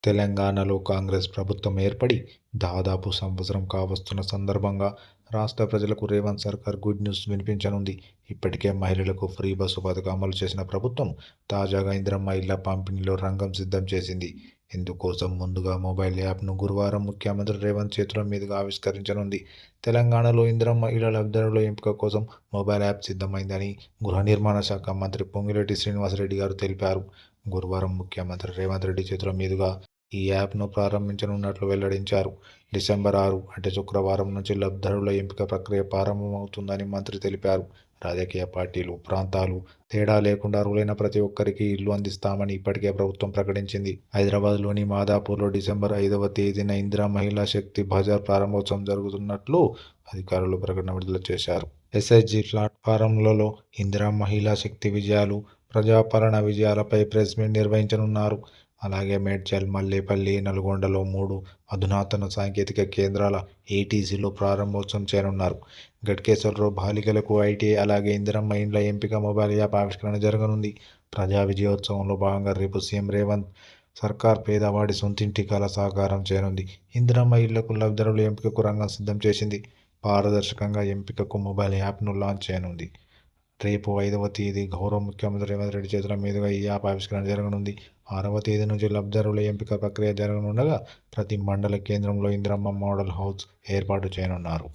తెలంగాణలో కాంగ్రెస్ ప్రభుత్వం ఏర్పడి దాదాపు సంవత్సరం కావస్తున్న సందర్భంగా రాష్ట్ర ప్రజలకు రేవంత్ సర్కార్ గుడ్ న్యూస్ వినిపించనుంది. ఇప్పటికే మహిళలకు ఫ్రీ బస్సు పథకం అమలు చేసిన ప్రభుత్వం తాజాగా ఇందిరమ్మ ఇళ్ల పంపిణీలో రంగం సిద్ధం చేసింది. ఇందుకోసం ముందుగా మొబైల్ యాప్ను గురువారం ముఖ్యమంత్రి రేవంత్ చేతుల మీదుగా ఆవిష్కరించనుంది. తెలంగాణలో ఇందిరమ్మ ఇళ్ల లబ్ధిదారుల ఎంపిక కోసం మొబైల్ యాప్ సిద్ధమైందని గృహ నిర్మాణ శాఖ మంత్రి పొంగులేటి శ్రీనివాసరెడ్డి గారు తెలిపారు. గురువారం ముఖ్యమంత్రి రేవంత్ రెడ్డి చేతుల మీదుగా ఈ యాప్ను ప్రారంభించనున్నట్లు వెల్లడించారు. డిసెంబర్ 6 అంటే శుక్రవారం నుంచి లబ్ధిదారుల ఎంపిక ప్రక్రియ ప్రారంభమవుతుందని మంత్రి తెలిపారు. రాజకీయ పార్టీలు, ప్రాంతాలు తేడా లేకుండా అర్హులైన ప్రతి ఒక్కరికి ఇల్లు అందిస్తామని ఇప్పటికే ప్రభుత్వం ప్రకటించింది. హైదరాబాద్లోని మాదాపూర్లో డిసెంబర్ 5వ తేదీన ఇందిరా మహిళా శక్తి బజార్ ప్రారంభోత్సవం జరుగుతున్నట్లు అధికారులు ప్రకటన విడుదల చేశారు. ఎస్హెచ్జి ప్లాట్ఫారంలలో ఇందిరా మహిళా శక్తి విజయాలు, ప్రజాపాలన విజయాలపై ప్రెస్ మీట్ నిర్వహించనున్నారు. అలాగే మేడ్చల్, మల్లేపల్లి, నల్గొండలో 3 అధునాతన సాంకేతిక కేంద్రాల ఏటీసీలో ప్రారంభోత్సవం చేయనున్నారు. గట్కేసర్లో బాలికలకు ఐటీఐ, అలాగే ఇందిరమ్మ ఇండ్ల ఎంపిక మొబైల్ యాప్ ఆవిష్కరణ జరగనుంది. ప్రజా విజయోత్సవంలో భాగంగా రేపు సీఎం రేవంత్ సర్కార్ పేదవాడి సొంతింటి కల సాకారం చేయనుంది. ఇందిరమ్మ ఇళ్లకు లబ్ధిదారుల ఎంపికకు రంగం సిద్ధం చేసింది. పారదర్శకంగా ఎంపికకు మొబైల్ యాప్ను లాంచ్ చేయనుంది. రేపు 5వ తేదీ గౌరవ ముఖ్యమంత్రి రేవంత్ రెడ్డి చేతుల మీదుగా ఈ యాప్ ఆవిష్కరణ జరగనుంది. 6వ తేదీ నుంచి లబ్ధిదారుల ఎంపిక ప్రక్రియ జరగనుండగా ప్రతి మండల కేంద్రంలో ఇందిరమ్మ మోడల్ హౌస్ ఏర్పాటు చేయనున్నారు.